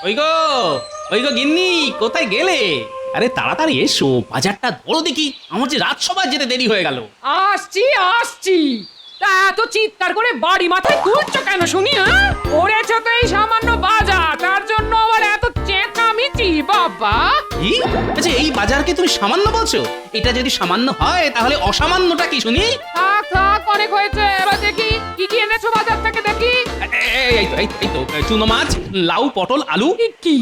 ওই গো ওই গো গিন্নি, কোথায় গেলে? আরে তাড়াতাড়ি এসো, বাজারটা ধরো দেখি, আমার যে রাজসভায় যেতে দেরি হয়ে গেল। আসছি আসছি। তা এত চিৎকার করে বাড়ি মাথায় তুলছো কেন শুনি? হ্যাঁ, করেছো তো এই সামান্য বাজার, তার জন্য আবার এত চেঁচামেচি? বাবা, কি? আচ্ছা, এই বাজারকে তুমি সামান্য বলছো? এটা যদি সামান্য হয় তাহলে অসামান্যটা কি শুনি? থাক থাক, অনেক হয়েছে। এবার দেখি কি কি এনেছো বাজার থেকে, দেখি। এই তো চুনো মাছ, লাউ, পটল, আলু। কি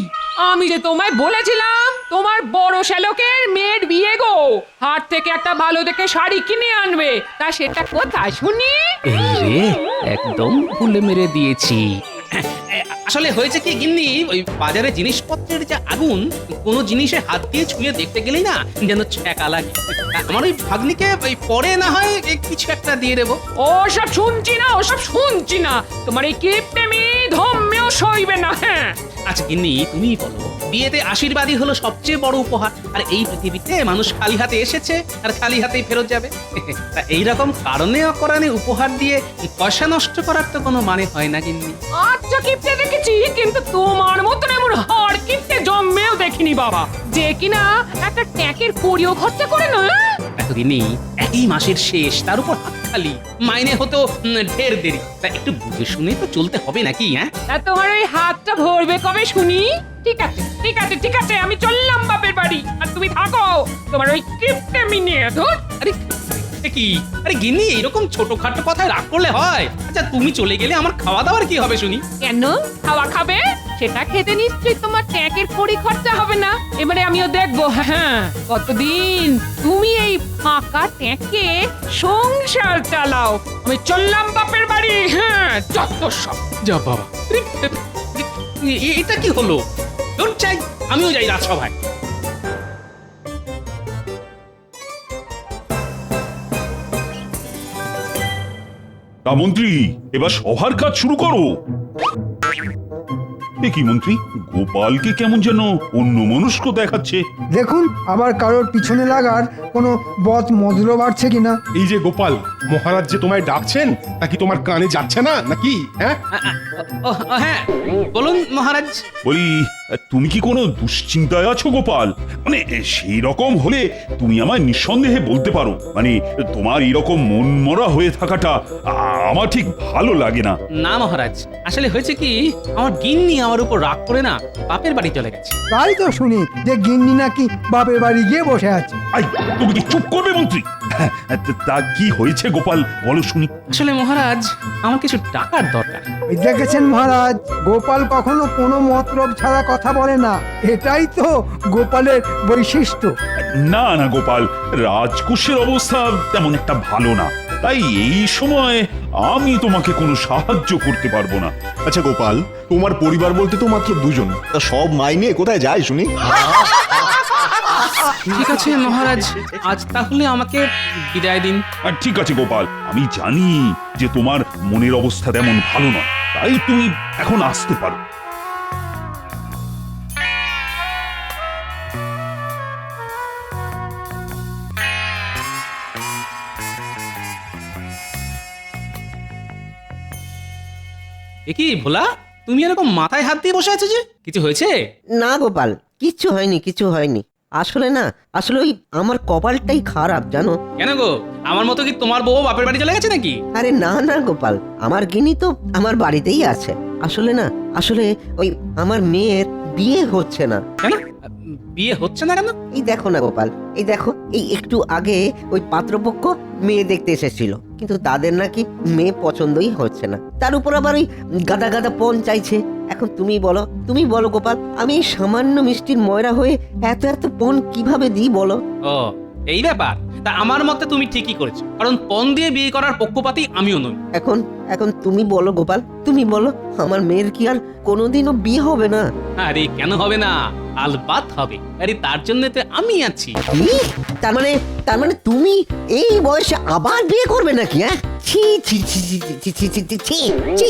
আমি যে তোমায় বলেছিলাম তোমার বড় শ্যালকের মেয়ের বিয়ে গো, হাট থেকে একটা ভালো দেখে শাড়ি কিনে আনবে, তা সেটা কোথায় শুনি? এই রে, একদম ভুলে মেরে দিয়েছি। আসলে হয়েছে কি গিন্নি, ওই বাজারে জিনিসপত্রের যে আগুন, কোনো জিনিসে হাত দিয়ে ছুঁয়ে দেখতে গেলেই না যেন ছ্যাঁকা লাগে। আমার ওই ভাগ্নিকে ওই পরে না হয় কিছু একটা দিয়ে দেবো। ওসব শুনছি না, ওসব শুনছি না। তোমার এই কিপটেমি ধম্মেও সইবে না। হ্যাঁ, আচ্ছা গিন্নি, তুমিই বলো, বিয়েতে আশীর্বাদই হলো সবচেয়ে বড় উপহার। আর এই পৃথিবীতে মানুষ খালি হাতে এসেছে আর খালি হাতেই ফেরত যাবে। তা এইরকম কারণে অকারণে উপহার দিয়ে পয়সা নষ্ট করার তো কোনো মানে হয় না গিন্নি। আচ্ছা কিপটে দেখেছি, কিন্তু তোমার মতন এমন হাড় কিপটে জন্মেও দেখিনি বাবা, যে কিনা একটা ট্যাকের কড়িও খরচা করে না। এতদিনই একই মাসের শেষ, তার উপর হাত খালি, মাইনে হতো ঢের দেরি। তা একটু বুঝে শুনে তো চলতে হবে নাকি? হ্যাঁ, তা তোমার ওই হাতটা ভরবে কবে শুনি? ঠিক আছে ঠিক আছে ঠিক আছে, আমি চললাম বাপের বাড়ি, আর তুমি থাকো তোমার ওই কিপটেমি নিয়ে। ধুর। আরে এ কি? আরে গিন্নি, এরকম ছোটখাটো কথায় রাগ করলে হয়? আচ্ছা, তুমি চলে গেলে আমার খাওয়া দাওয়ার কি হবে শুনি? কেন খাওয়া খাবে? সেটা খেতে নিশ্চয়ই তোমার ট্যাকের কড়ি খরচা হবে না। এবারে আমিও দেখবো হ্যাঁ কতদিন তুমি এই ফাঁকা ট্যাকে সংসার চালাও। আমি চললাম বাপের বাড়ি। হ্যাঁ, যত সব। যা বাবা, এটা কি হলো? তোর চাই, আমিও যাই রাজসভায়। তা মন্ত্রী, এবার সভার কাজ শুরু করো। এ কি মন্ত্রী, গোপালকে কেমন যেন অন্যমনস্ক দেখাচ্ছে। দেখুন আবার কারোর পিছনে লাগার কোনো বদ মদল বাড়ছে কিনা। এই যে গোপাল, মহারাজ যে তোমায় ডাকছেন তা কি তোমার কানে যাচ্ছে না নাকি? হ্যাঁ, হ্যাঁ, বলুন মহারাজ। বলি, তুমি কি কোনো দুশ্চিন্তায় আছো গোপাল? মানে সেই রকম হলে তুমি আমায় নিঃসন্দেহে বলতে পারো। মানে তোমার এরকম মনমরা হয়ে থাকাটা আমার ঠিক ভালো লাগে না। না মহারাজ, আসলে হয়েছে কি, আমার গিন্নি আমার উপর রাগ করে না বাপের বাড়ি চলে গেছে। তাই তো শুনি যে গিন্নি নাকি বাপের বাড়ি গিয়ে বসে আছে। আই, তুমি কি চুপ করবে মন্ত্রী? তা কি হয়েছে গোপাল, বলো শুনি। আসলে মহারাজ, আমার কিছু টাকার দরকার। ওই দেখেছেন মহারাজ, গোপাল কখনো কোনো মতলব ছাড়া কথা বলে না, এটাই তো গোপালের বৈশিষ্ট্য। না না গোপাল, রাজকোষের অবস্থা তেমন একটা ভালো না, তাই এই সময় আমি তোমাকে কোনো সাহায্য করতে পারবো না। আচ্ছা গোপাল, তোমার পরিবার বলতে তো মাত্র দুজন, তা সব মাইনে কোথায় যায় শুনি? ঠিক আছে মহারাজ, আজ তাহলে আমাকে বিদায় দিন। আর ঠিক আছে গোপাল, আমি জানি যে তোমার মনের অবস্থা তেমন ভালো নয়, তাই তুমি এখন আসতে পারো। এ কি ভোলা, তুমি এরকম মাথায় হাত দিয়ে বসে আছো যে? কিছু হয়েছে? না গোপাল, কিচ্ছু হয়নি কিচ্ছু হয়নি। আসলে ওই আমার কপালটাই খারাপ জানো। কেন গো, আমার মতো কি তোমার বউ বাপের বাড়ি চলে গেছে নাকি? আরে না না গোপাল, আমার গিনি তো আমার বাড়িতেই আছে। আসলে ওই আমার মেয়ের বিয়ে হচ্ছে না। কেন বিয়ে হচ্ছে না কেন? এই দেখো না গোপাল, এই দেখো, এই একটু আগে ওই পাত্রপক্ষ মেয়ে দেখতে এসেছিল, কিন্তু তাদের নাকি মেয়ে পছন্দই হচ্ছে না। তার উপর আবার ওই গাদা গাদা পণ চাইছে। এখন তুমি বলো গোপাল, আমি এই সামান্য মিষ্টির ময়রা হয়ে এত পণ কিভাবে দিই বলো? ও, এই ব্যাপার। তা আমার মতে তুমি ঠিকই করেছো, কারণ পণ দিয়ে বিয়ে করার পক্ষপাতী আমিও নই। এখন তুমি বলো গোপাল, তুমি বলো, আমার মেয়ের কি আর কোনোদিনও বিয়ে হবে না? আরে কেন হবে না, আলবাত হবে। আরে তার জন্য তো আমি আছি। কি? তার মানে তুমি এই বয়সে আবার বিয়ে করবে নাকি? হ্যাঁ, ছি ছি ছি ছি ছি ছি ছি ছি ছি ছি।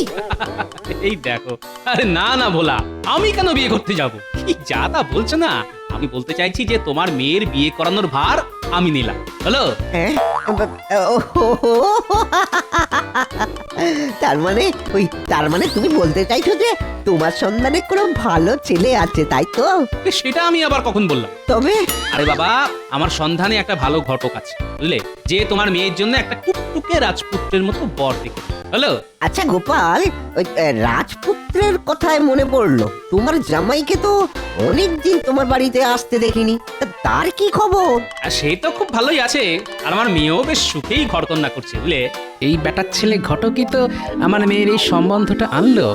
এই দেখো, আরে না না ভোলা, আমি কেন বিয়ে করতে যাব? কি যা তা বলছো না। আমি বলতে চাইছি যে তোমার মেয়ের বিয়ে করানোর ভার আমি নিলাম, হলো? হ্যাঁ তার মানে তুমি বলতে চাইছো যে তোমার সন্ধানে কোনো ভালো ছেলে আছে, তাই তো? সেটা আমি আবার কখন বললাম? তবে আরে বাবা, আমার সন্ধানে একটা ভালো ঘটক আছে, বুঝলে, যে তোমার মেয়ের জন্য একটা টুকটুকে রাজপুত্রের মতো বর দেখে। হলো? আচ্ছা গোপাল, ওই রাজপুত্রের কথায় মনে পড়লো, তোমার জামাইকে তো অনেকদিন তোমার বাড়িতে আসতে দেখিনি, তা তার কি খবর? আর সে তো খুব ভালোই আছে, আর আমার মেয়েও বেশ সুখেই ঘরকন্যা করছে, বুঝলে। এই বেটার ছেলে ঘটকই তো আমার মেয়ের এই সম্বন্ধটা আনলো,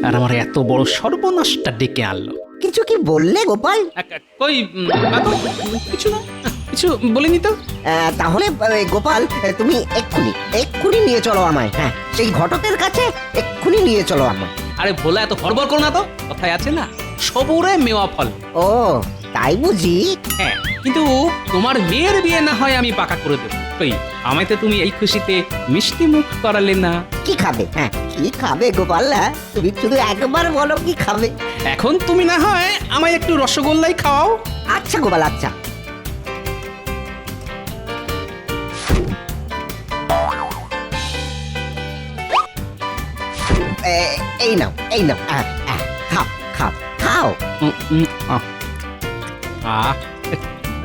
আর আমার এত বড় সর্বনাশটা ডেকে আনলো। কিছু কি বললে গোপাল? কই বাবু, কিছু না, কিছু বলিনি তো। তাহলে গোপাল, তুমি এক্ষুনি নিয়ে চলো আমায়। হ্যাঁ, সেই ঘটকের কাছে এক্ষুনি নিয়ে চলো আমায়। আরে ভোলা, এত হড়বড় করো না তো, কথায় আছে না, সবুরে মেওয়া ফল। ও তাই বুঝি? হ্যাঁ, কিন্তু তোমার মেয়ের বিয়ে না হয় আমি পাকা করে দেবো। কই, আমায় তো তুমি এই খুশিতে মিষ্টি মুখ করালে না। কি খাবে? হ্যাঁ, কি খাবে গোপাল? তুমি শুধু একবার বলো কি খাবে। এখন তুমি না হয় আমায় একটু রসগোল্লাই খাওয়াও। আচ্ছা গোপাল, আচ্ছা। এই নাও, খাও খাও খাও।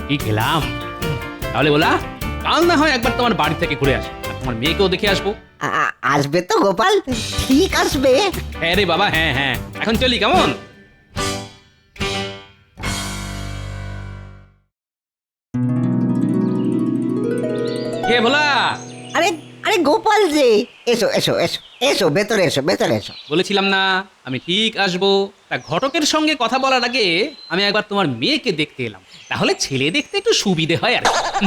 কি খেলাম। তাহলে বলা, কাল না হয় একবার তোমার বাড়ি থেকে ঘুরে আসবো, তোমার মেয়েকেও দেখে আসবো। আসবে তো গোপাল? ঠিক আসবে। হ্যাঁ রে বাবা, হ্যাঁ হ্যাঁ, এখন চলি, কেমন? কে ভোলা? আরে আরে গোপাল যে, এসো এসো এসো এসো, ভেতরে এসো, ভেতরে এসো। বলেছিলাম না আমি ঠিক আসবো। তা ঘটকের সঙ্গে কথা বলার আগে আমি একবার তোমার মেয়েকে দেখতে এলাম, তাহলে ছেলে দেখতে একটু সুবিধে হয়, আর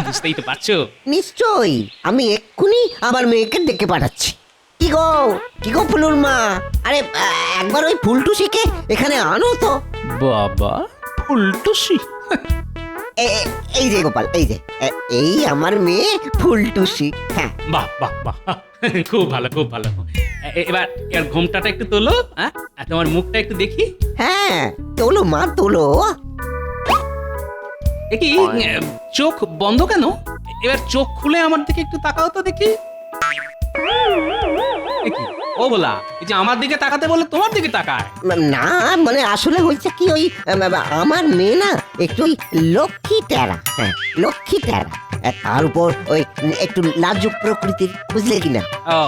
বুঝতেই তো পারছো। নিশ্চয়ই, আমি এক্ষুনি আমার মেয়েকে ডেকে পাঠাচ্ছি। কি গো ফুলুর মা, আরে একবার ওই ফুলটুসিকে এখানে আনো তো। বাবা, ফুলটুসি? এই যে গোপাল, এই আমার মেয়ে ফুলটুসি। হ্যাঁ, বাহ বাহ বাহ, খুব ভালো খুব ভালো। এবার এর ঘোমটাটা একটু তোলো, হ্যাঁ, আর তোমার মুখটা একটু দেখি। হ্যাঁ, তোলো মা তোলো। দেখি, চোখ বন্ধ কেন? এবার চোখ খুলে আমার দিকে একটু তাকাও তো দেখি। দেখি, ও বলা, এই যে আমার দিকে তাকাতে বলে তোমার দিকে তাকায়। না মানে আসলে হয়েছে কি, ওই আমার মেয়ে না একটু ওই লক্ষ্মী টেরা। হ্যাঁ, লক্ষ্মী টেরা, তার উপর ওই একটু লাজুক প্রকৃতির, বুঝলে কিনা? ও,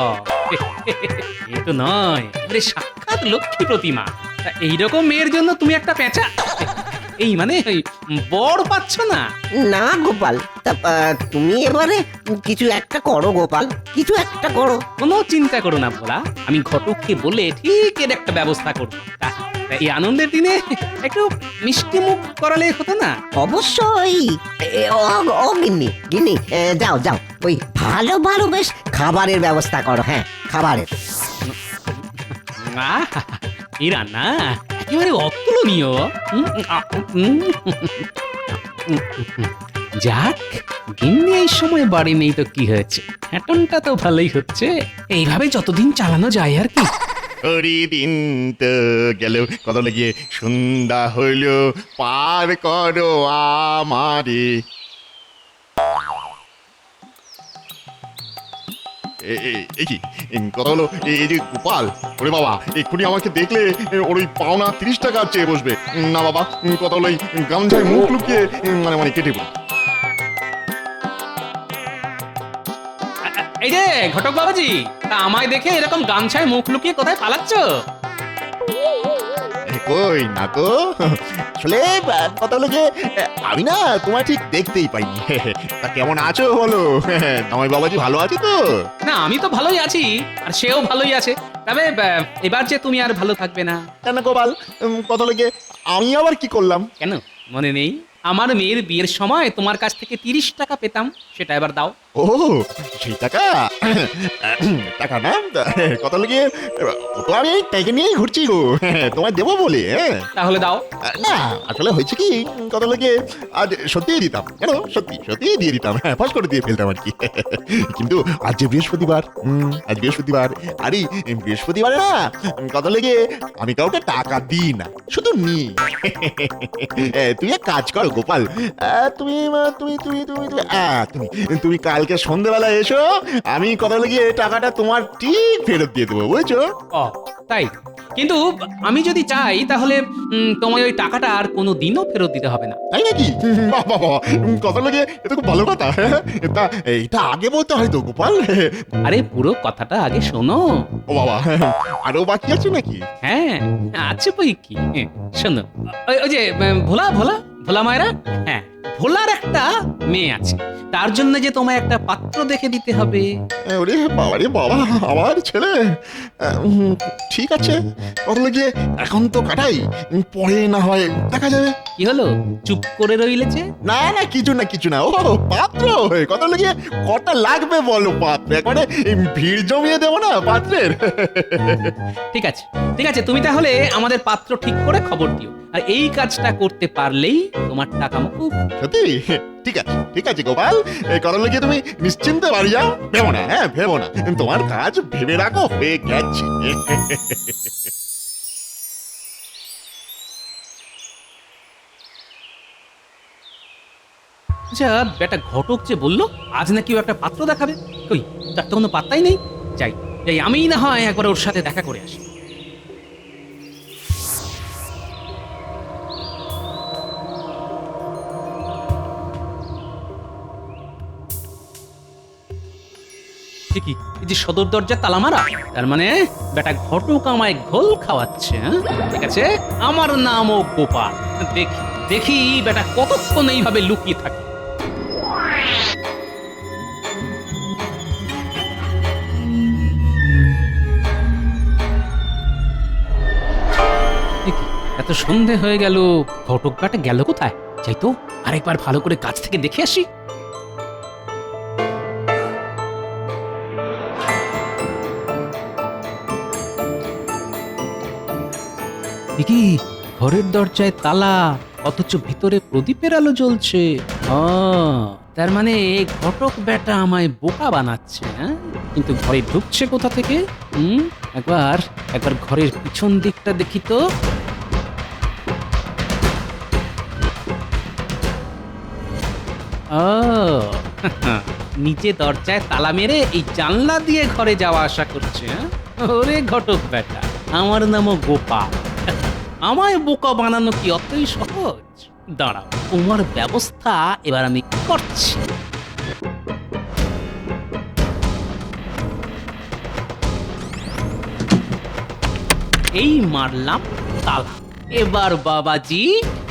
এ তো নয়, এবারে সাক্ষাৎ লক্ষ্মী প্রতিমা। তা এইরকম মেয়ের জন্য তুমি একটা পেঁচা, এই মানে ওই বর পাচ্ছ না? না গোপাল, তা তুমি এবারে কিছু একটা করো গোপাল, কিছু একটা করো। কোনো চিন্তা করো না ভোলা, আমি ঘটককে বলে ঠিক এর একটা ব্যবস্থা করবো। তা এই আনন্দের দিনে একটু মিষ্টি মুখ করালে হতো না? অবশ্যই। ও গিন্নি গিন্নি, যাও যাও, ওই ভালো ভালো বেশ খাবারের ব্যবস্থা করো। হ্যাঁ, খাবারের। আহা, এই রান্না একেবারে অতুলনীয়। যাক, গিন্নি এই সময় বাড়ি নেই তো কি হয়েছে, হ্যাটনটা তো ভালোই হচ্ছে, এইভাবে যতদিন চালানো যায় আর কি। ওরি দিন তো গেল, কত লাগিয়ে সন্ধ্যা হইল, পার করো আমারে। এই কি কথা হলো? এই যে গোপাল, ওরে বাবা, এক্ষুনি আমাকে দেখলে ওর ওই পাওনা 30 টাকা চেয়ে বসবে। না বাবা, কথা হলো এই গামছায় মুখ লুকিয়ে মানে কেটে পড়ি। এই যে ঘটক বাবাজি, তা আমায় দেখে এরকম গামছায় মুখ লুকিয়ে কোথায় পালাচ্ছ? কই না তো, আসলে কথা হলো যে আমি না তোমার ঠিক দেখতেই পাইনি। তা কেমন আছো বলো? জামাই বাবাজি ভালো আছে তো? না, আমি তো ভালোই আছি, আর সেও ভালোই আছে। তবে এবার যে তুমি আর ভালো থাকবে না। কেন গোপাল, কথা হলো যে আমি আবার কি করলাম? কেন মনে নেই? আমার মেয়ের বিয়ের সময় তোমার কাছ থেকে 30 টাকা পেতাম, সেটা এবার দাও। ও সেই টাকা, টাকা না, কথা হলো গিয়ে ও তো আমি এই টাকা নিয়েই ঘুরছি গো, তোমায় দেবো বলে। হ্যাঁ, তাহলে দাও। না আসলে হয়েছে কি, কথা হলো গিয়ে আজ সত্যিই দিতাম, কেন সত্যি সত্যিই দিয়ে দিতাম, হ্যাঁ, ফাঁস করে দিয়ে ফেলতাম আর কি। কিন্তু আজ যে বৃহস্পতিবার, আজ বৃহস্পতিবার, আরে বৃহস্পতিবারে না, কথা হলো গিয়ে আমি কাউকে টাকা দিই না, শুধু নি। তুই এক কাজ করো গোপাল, তুমি তুমি তুমি তুমি তুমি তুমি তুমি কাল কালকে সন্ধ্যেবেলা এসো, আমি কথা লাগিয়ে টাকাটা তোমার ঠিক ফেরত দিয়ে দেবো, বুঝছো? ও তাই, কিন্তু আমি যদি চাই তাহলে তোমায় ওই টাকাটা আর কোনো দিনও ফেরত দিতে হবে না। তাই নাকি? বাহ বাহ বাহ, কথা লাগিয়ে এটা খুব ভালো কথা। তা এইটা আগে বলতে হয় তো গোপাল। আরে পুরো কথাটা আগে শোনো। ও বাবা, আরো বাকি আছে নাকি? হ্যাঁ আছে বই কি, শোনো। ওই যে ভোলা ভোলা ভোলা মায়েরা, হ্যাঁ ভোলার একটা মেয়ে আছে, তার জন্য যে তোমায় একটা পাত্র দেখে দিতে হবে। ওরে বাবা রে বাবা, আমার ছেলে। ঠিক আছে, কথা লাগিয়ে এখন তো কাটাই, পরে না হয় দেখা যাবে। কি হলো, চুপ করে রইলে যে? না না, কিছু না কিছু না। ও পাত্র, কথা লাগিয়ে কটা লাগবে বলো পাত্র? একবারে ভিড় জমিয়ে দেবো না পাত্রের। ঠিক আছে ঠিক আছে, তুমি তাহলে আমাদের পাত্র ঠিক করে খবর দিও, আর এই কাজটা করতে পারলেই তোমার টাকা মুকুব। সত্যি? ঠিক আছে গোপাল, এই কথা লাগিয়ে তুমি নিশ্চিন্তে বাড়ি যাও, ভেবো না, হ্যাঁ ভেবো না, তোমার কাজ ভেবে রাখো, হয়ে গেছে। আচ্ছা বেটা ঘটক যে বললো আজ নাকি ও একটা পাত্র দেখাবে, কই তার তো কোনো পাত্তাই নেই। যাই যাই, আমিই না হয় একবার ওর সাথে দেখা করে আসি। কি এই যে সদর দরজা তালা মারা, তার মানে বেটা ঘটক আমায় ঘোল খাওয়াচ্ছে। হ্যাঁ ঠিক আছে, আমার নামও গোপাল। দেখি দেখি বেটা কতক্ষণ এইভাবে লুকিয়ে থাকে। এত সন্ধে হয়ে গেল, ঘটক বেটা গেল কোথায়? যাই তো আরেকবার ভালো করে কাছ থেকে দেখে আসি। কি ঘরের দরজায় তালা, অথচ ভিতরে প্রদীপের আলো জ্বলছে। তার মানে ঘটক বেটা আমায় বোকা বানাচ্ছে। হ্যাঁ কিন্তু ঘরে ঢুকছে কোথা থেকে? একবার একবার ঘরের পিছন দিকটা দেখি তো। নিচে দরজায় তালা মেরে এই জানলা দিয়ে ঘরে যাওয়া আসা করছে। ওরে ঘটক বেটা, আমার নামও গোপাল। আমায় বোকা বানানো কি অতই সহজ? দাঁড়াও, তোমার ব্যবস্থা এবার আমি করছি। এই মারলাম তালা, এবার বাবাজি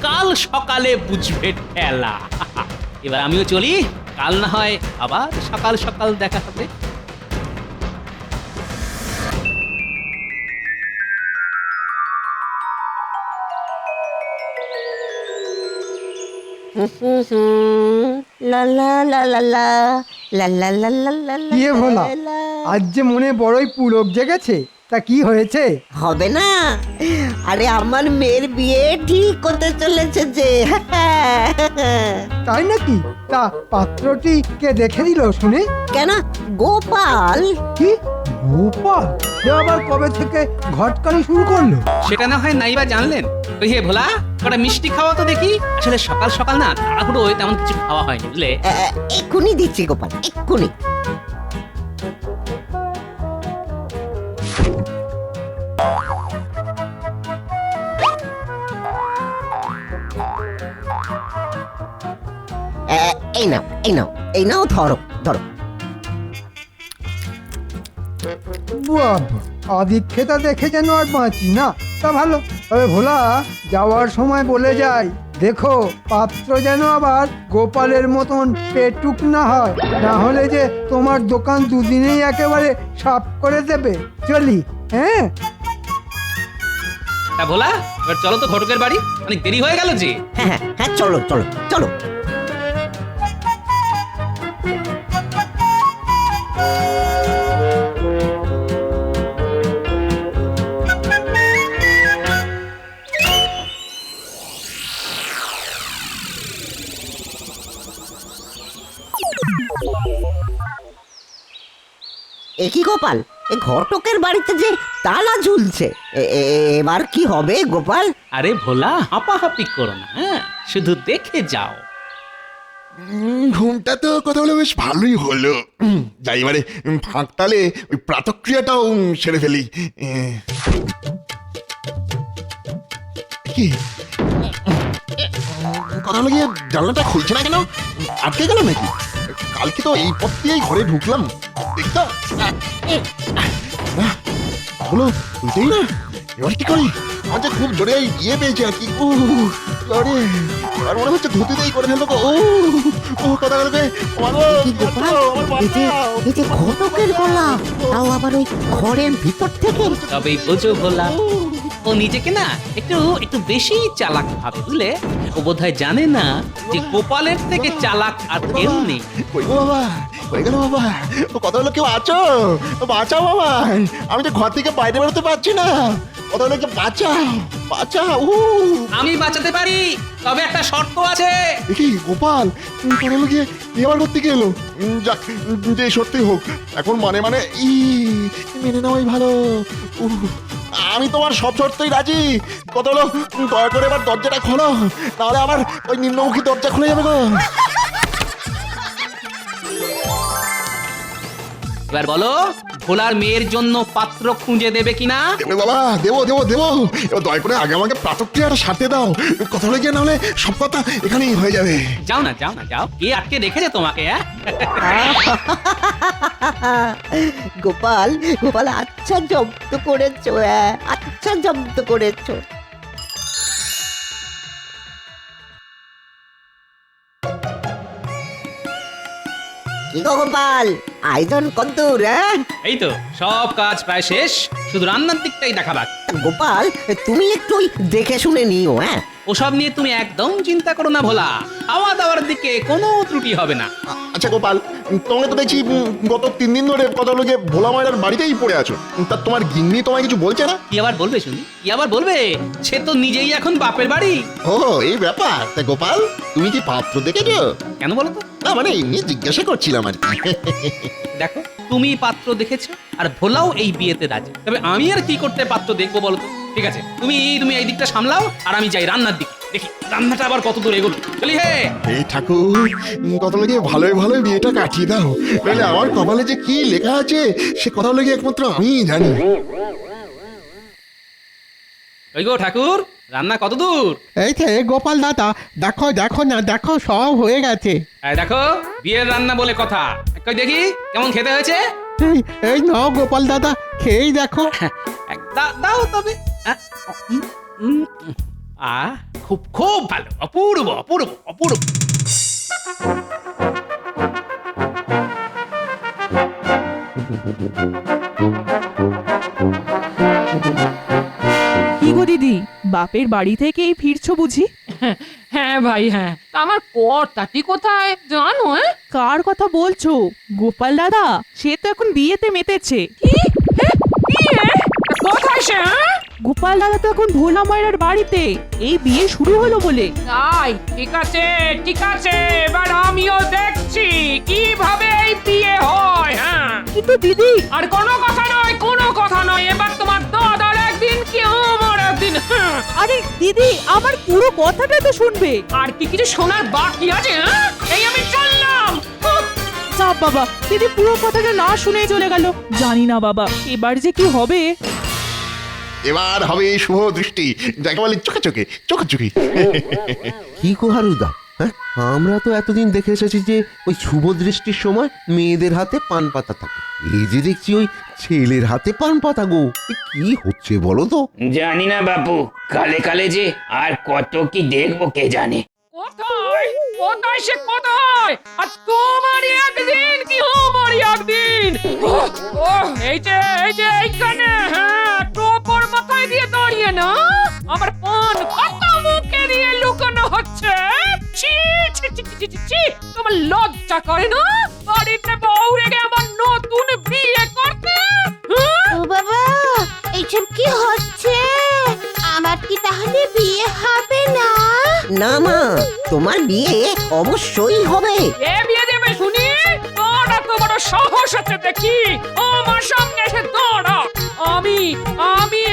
কাল সকালে বুঝবে ঠেলা। এবার আমিও চলি, কাল না হয় আবার সকাল সকাল দেখা হবে। লা লা লা লা লা লা লা লা লা লা লা। কি হে ভোলা, আজ যে মনে বড়ই পুলক জেগেছে, তা কি হয়েছে? হবে না? আরে আমার মেয়ের বিয়ে ঠিক হতে চলেছে যে। তাই নাকি? তা পাত্রটি কে দেখে দিল শুনে? কেন, গোপাল। কি গোপাল? সে আবার কবে থেকে ঘটকালি শুরু করলো? সেটা না হয় নাইবা জানলেন। ওই হে ভোলা, কটা মিষ্টি খাওয়া তো দেখি। আসলে সকাল সকাল না তাড়াহুড়ো তেমন কিছু খাওয়া হয়নি বুঝলে। এক্ষুনি দিচ্ছি গোপাল, এক্ষুনি। এই নাও এই নাও এই নাও, ধরো ধরো। বাবা, আদিক্ষেতা দেখে যেন আর বাঁচি না। তা ভালো, তবে ভোলা যাওয়ার সময় বলে যাই, দেখো পাত্র যেন আবার গোপালের মতন পেটুক না হয়, না হলে যে তোমার দোকান দুদিনেই একেবারে সাফ করে দেবে। চলি, হ্যাঁ? তা ভোলা, এবার চলো তো ঘটকের বাড়ি, অনেক দেরি হয়ে গেল যে। হ্যাঁ হ্যাঁ হ্যাঁ, চলো চলো চলো। একই গোপাল, এ ঘটকের বাড়িতে যে তালা ঝুলছে, এবার কি হবে গোপাল? আরে ভোলা, হাঁপাহাঁপি করো না, হ্যাঁ শুধু দেখে যাও। ঘুমটা তো কথা বলে বেশ ভালোই হলো। যাই এবারে ফাঁকতালে ওই প্রাতক্রিয়াটাও সেরে ফেলি। কি কথা হলো গিয়ে জানলাটা খুলছে না কেন? আটকে গেল নাকি? কালকে তো এই পথ দিয়েই ঘরে ঢুকলাম, দেখতো হলো খুলতেই না। এবার কি করি? আমার যে খুব জোরে ইয়ে পেয়েছে আর কি। জোরে আর মনে হচ্ছে ধুতিতেই করে ফেলবো গো। কথা বলবে এই যে ঘটকের গলা, তাও আবার ওই ঘরের ভিতর থেকে। তবেই বোঝো ভোলা, ও নিজেকে না একটু একটু বেশি চালাক ভাবে, বুঝলে? ও বোধহয় জানে না যে গোপালের থেকে চালাক আর কেউ নেই। কই গো বাবা, হয়ে গেল বাবা। ও কথা হলো কেউ আছো? বাঁচাও বাবা, আমি তো ঘর থেকে বাইরে বেরোতে পারছি না। কথা হলো কেউ বাঁচাও, বাঁচাও। আমি বাঁচাতে পারি, তবে একটা শর্ত আছে। দেখি গোপাল, কথা হলো গিয়ে এবার করতে গেলো। যাক, যে সত্যি হোক, এখন মানে মানে মেনে নেওয়াই ভালো। আমি তোমার সব শর্তই রাজি। কথা হলো দয়া করে এবার দরজাটা খোলো, নাহলে আমার ওই নিম্নমুখী দরজা খুলে যাবে গো। এবার বলো, ভোলার মেয়ের জন্য পাত্র খুঁজে দেবে কিনা? দেবো বাবা, দেবো দেবো দেবো। এবার দয়া করে আগে আমাকে প্রাতক্রিয়াটা সারতে দাও। কথা হলে গিয়ে নাহলে সব কথা এখানেই হয়ে যাবে। যাও না, যাও না, যাও। কে আটকে রেখেছে তোমাকে? গোপাল, গোপাল আচ্ছা জব্দ করেছো, আচ্ছা জব্দ করেছো। কি গো গোপাল, আয়োজন কদ্দূর? এই তো সব কাজ প্রায় শেষ, শুধু রান্নার দিকটাই দেখা বাকি। গোপাল, তুমি একটু ওই দেখে শুনে নিও। ওসব নিয়ে তুমি একদম চিন্তা করো না ভোলা, খাওয়া দাওয়ার দিকে কোনো ত্রুটি হবে না। আচ্ছা গোপাল, তোমাকে তো দেখছি গত 3 দিন ধরে কথা হলো গিয়ে ভোলা মায়ের বাড়িতেই পড়ে আছো। তা তোমার গিন্নি তোমায় কিছু বলছে না? কি আবার বলবে শুনি? কি আবার বলবে? সে তো নিজেই এখন বাপের বাড়ি। ও এই ব্যাপার। তা গোপাল, তুমি কি পাত্র দেখেছো? কেন বলো তো? না মানে এমনি জিজ্ঞাসা করছিলাম আর কি। দেখো, তুমি পাত্র দেখেছো আর ভোলাও এই বিয়েতে রাজি, তবে আমি আর কি করতে পাত্র দেখবো বলো তো? ঠিক আছে, তুমি তুমি এই দিকটা সামলাও, আর আমি যাই রান্নার দিকে, দেখি রান্নাটা আবার কত দূর এগোলো। চলি হে। এই ঠাকুর, কথা লেগে ভালোই ভালোই বিয়েটা কাটিয়ে দাও, নাহলে আমার কপালে যে কি লেখা আছে সে কথা লেগে একমাত্র আমিই জানি। ওই গো ঠাকুর, রান্না কত দূর? এই যে গোপাল দাদা, দেখো দেখো না, দেখো সব হয়ে গেছে। এই দেখো, বিয়ের রান্না বলে কথা। কই দেখি কেমন খেতে হয়েছে। এই এই নাও গোপাল দাদা, খেয়েই দেখো। দাও তবে। খুব খুব ভালো, অপূর্ব অপূর্ব অপূর্ব। কি গো দিদি, বাপের বাড়ি থেকেই ফিরছো বুঝি? হ্যাঁ ভাই, হ্যাঁ। তা আমার কর্তাটি কোথায় জানো? কার কথা বলছো? গোপাল দাদা, সে তো এখন বিয়েতে মেতেছে। বিয়ে? কোথায় সে? গোপাল দাদা তো এখন ভোলা মায়ের বাড়িতে, এই বিয়ে শুরু হলো বলে। তাই? ঠিক আছে, ঠিক আছে, এবার আমিও দেখছি কিভাবে এই বিয়ে হয়। হ্যাঁ, কিন্তু দিদি, আর কোনো কথা নয়, কোনো কথা নয়। এবার তোমার দাদার একদিন কি আমার একদিন। হ্যাঁ। আরে দিদি, আমার পুরো কথাটা তো শুনবে। আর কি কিছু শোনার বাকি আছে? হ্যাঁ, এই আমি চললাম। চাপ বাবা, দিদি পুরো কথাটা না শুনেই চলে গেল। জানি না বাবা, এবার যে কি হবে। এবার হবে শুভ দৃষ্টি, যাকে বলে চোখে চোখে চোখাচোখি। কি গো হারুদা, হ্যাঁ আমরা তো এতদিন দেখে এসেছি যে ওই শুভ দৃষ্টির সময় মেয়েদের হাতে পান পাতা থাকে, এই যে দেখছি ওই ছেলের হাতে পান পাতা গো, এ কি হচ্ছে বলো তো? জানি না বাপু, কালে কালে যে আর কত কি দেখবো কে জানে। কোথায় কোথায় সে কোথায়? আর তোমারই একদিন কি আমারই একদিন। এই যে এইখানে। হ্যাঁ, টোপর মাথায় দিয়ে দাঁড়িয়ে না আমার পান কত মুখে দিয়ে লুকানো হচ্ছে। ছি ছি ছি ছি ছি ছি, তোমার লজ্জা করে না? বাড়িতে বউ রেখে আমার নতুন বিয়ে করতে। ও বাবা, এইসব কি হচ্ছে? আমার কি তাহলে বিয়ে হবে না? না মা, তোমার বিয়ে অবশ্যই হবে। এ বিয়ে দেবে শুনি? তোরা তো বড় সাহস আছে দেখি, আমার সঙ্গে এসে দাঁড়া। আমি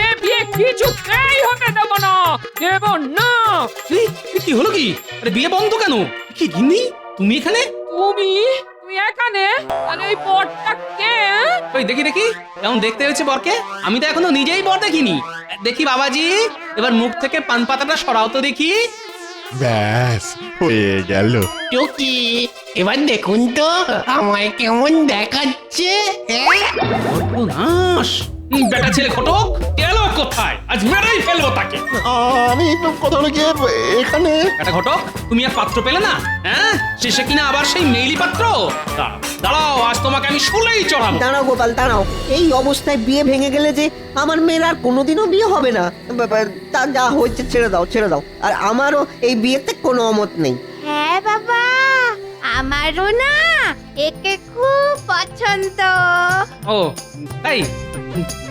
এ বিয়ে কিছুতেই হতে দেব না, দেব না। কি হলো কি? আরে বিয়ে বন্ধ কেন? কি গিন্নি, তুমি এখানে? তুমি তুমি এখানে আরে এই বরটা কে? ওই দেখি দেখি কেমন দেখতে হয়েছে বরকে। আমি তো এখনো নিজেই বর দেখিনি। দেখি বাবাজি, এবার মুখ থেকে পান পাতাটা সরাও তো দেখি। ব্যাস হয়ে গেল। টুকি এবার দেখুন তো আমায় কেমন দেখাচ্ছে। সর্বনাশ! বেটা ছেলে ঘটক গেল কোথায়? আজ মেরেই ফেলবো তাকে। আমি কথা হলো গিয়ে এখানে বেটা ঘটক, তুমি আর পাত্র পেলে না? হ্যাঁ, শেষে কিনা আবার সেই মেইলি পাত্র। দাঁড়াও, দাঁড়াও, আজ তোমাকে আমি শুলেই চড়াবো। দাঁড়াও গোপাল দাঁড়াও, এই অবস্থায় বিয়ে ভেঙে গেলে যে আমার মেয়ের আর কোনোদিনও বিয়ে হবে না। তা যা হয়েছে ছেড়ে দাও ছেড়ে দাও। আর আমারও এই বিয়েতে কোনো অমত নেই। হ্যাঁ বাবা, আমারও না একে খুব পছন্দ। ও তাই?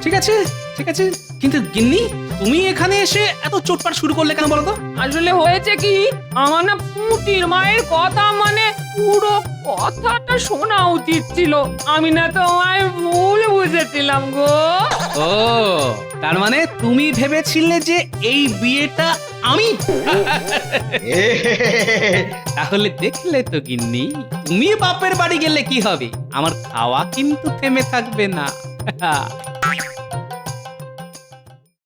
ঠিক আছে ঠিক আছে, কিন্তু গিন্নি তুমি এখানে এসে এত চোটপাট শুরু করলে কেন বলো তো? আসলে হয়েছে কি, আমার না পুটির মায়ের কথা মানে পুরো কথাটা শোনা উচিত ছিল। আমি না তোমায় ভুল বুঝেছিলাম গো। ও তার মানে তুমি ভেবেছিলে যে এই বিয়েটা আমি? তাহলে দেখলে তো গিন্নি, তুমি বাপের বাড়ি গেলে কি হবে, আমার খাওয়া কিন্তু থেমে থাকবে না।